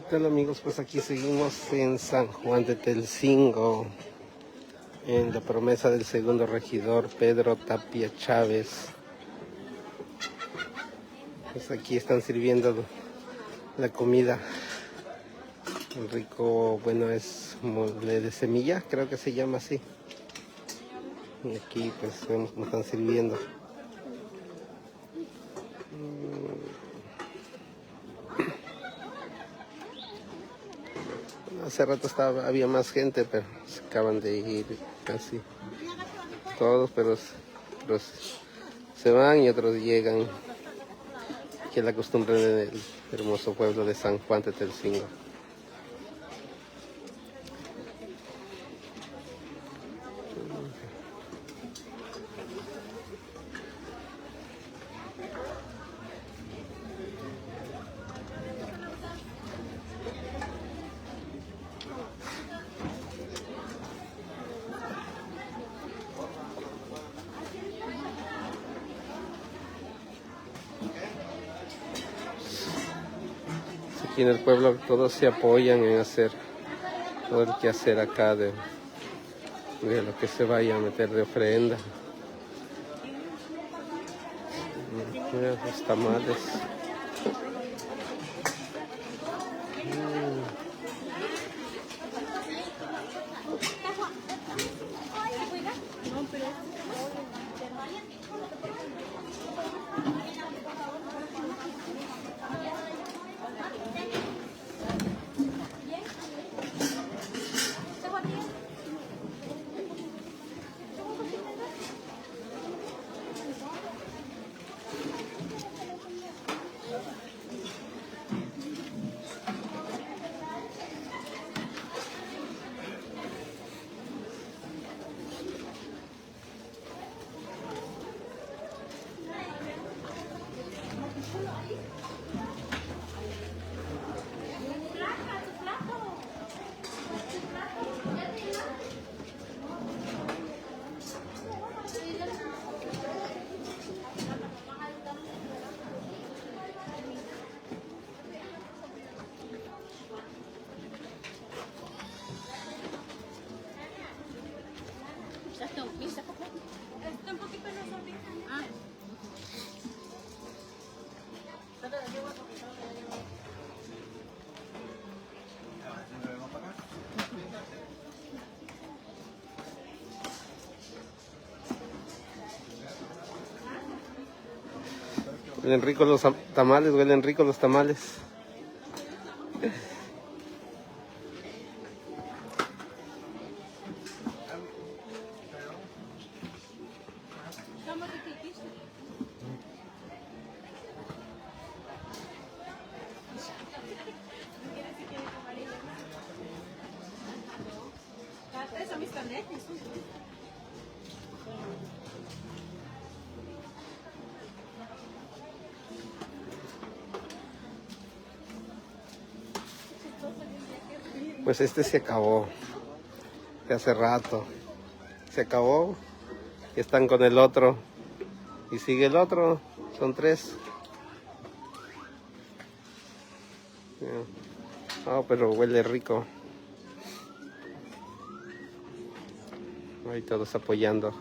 ¿Qué tal, amigos? Pues aquí seguimos en San Juan de Telcingo, en la promesa del segundo regidor Pedro Tapia Chávez. Pues aquí están sirviendo la comida. El rico, bueno, es mole de semilla, creo que se llama así. Y aquí pues vemos cómo están sirviendo. Hace rato había más gente, pero se acaban de ir casi todos, pero se van y otros llegan. Que es la costumbre del hermoso pueblo de San Juan de Telcingo. Aquí en el pueblo todos se apoyan en hacer todo el quehacer acá de lo que se vaya a meter de ofrenda. Mira los tamales. Huelen ricos los tamales, huelen ricos los tamales. Pues este se acabó, de hace rato. Se acabó, y están con el otro. Y sigue el otro, son 3. Oh, pero huele rico. Ahí todos apoyando.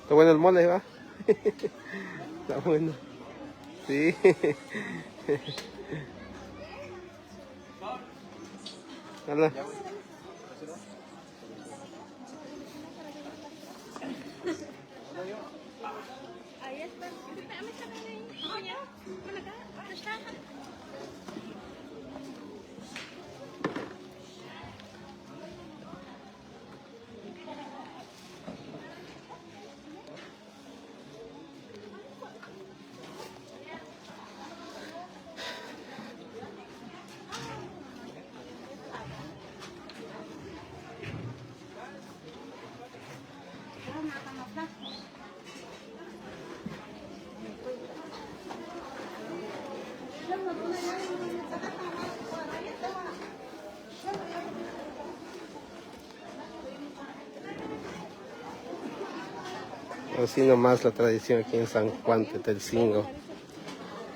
Está bueno el mole, ¿va? Está bueno. Sí. Hola. Ahí está. Así nomás la tradición aquí en San Juan Tetelcingo.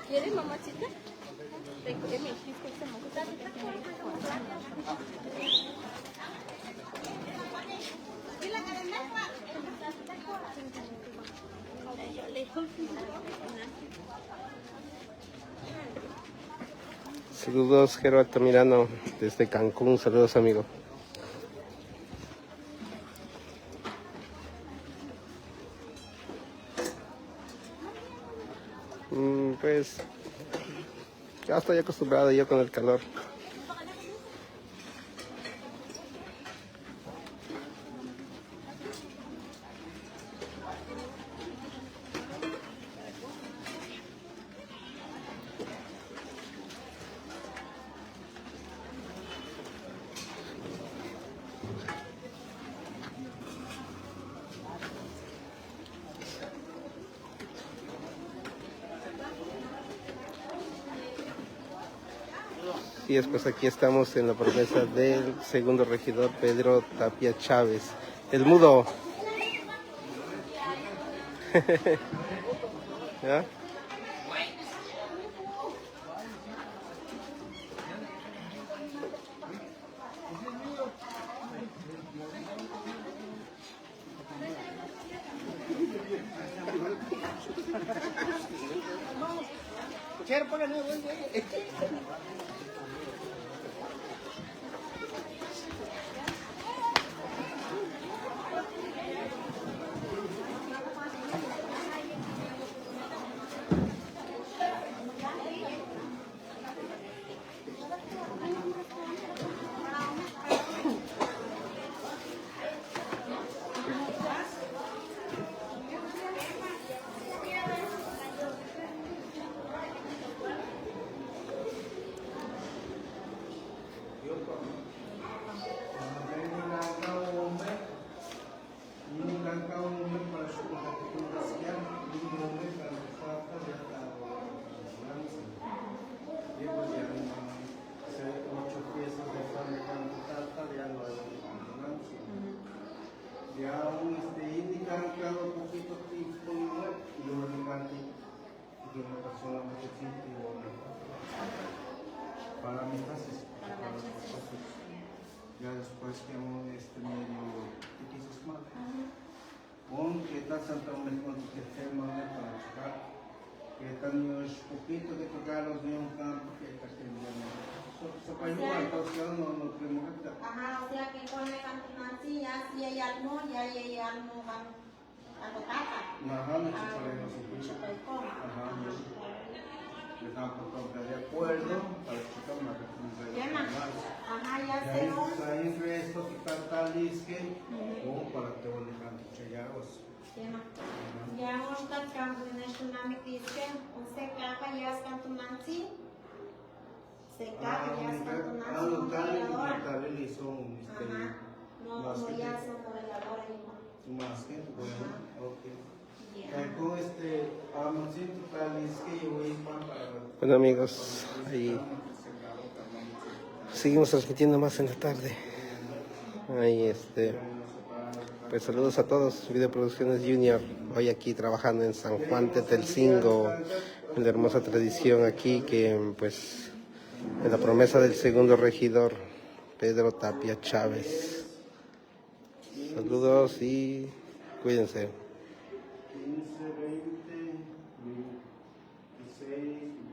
¿Quieres, mamachita? ¿Qué me hiciste ese moco? Saludos, Jero Altamirano, desde Cancún. Saludos, amigo. Pues ya estoy acostumbrado yo con el calor. Y después aquí estamos en la promesa del segundo regidor Pedro Tapia Chávez, el mudo. ¿Ya? Para mis clases, ya después que un medio piquizos más. Un que está Santa Mejor que tema para checar, que están un poquito de tocar los de un campo que está teniendo. So para ayudar, entonces no podemos gastar. Ajá, o sea que con la cantonancia, si hay algo, ya hay algo a lo tata. Ajá, me chuparé los impulsos. Ajá, le dan por comprar de acuerdo para checar una referencia. Ajá, ya Y sé. ahí entre esto que canta Lisque, o para te voy a dejar chayagos. Ya un campo en el tsunami dice, un se caja ya es cantonanzi. Se caja ya es cantonanzi. Los Talil son Ajá, no ya son modeladores. más que bueno, ok. Con Amoncito Talisque y Wisman para. Bueno, amigos, ahí seguimos transmitiendo más en la tarde. Ahí pues saludos a todos, Videoproducciones Junior, hoy aquí trabajando en San Juan Tetelcingo, en la hermosa tradición aquí que pues en la promesa del segundo regidor Pedro Tapia Chávez. Saludos y cuídense.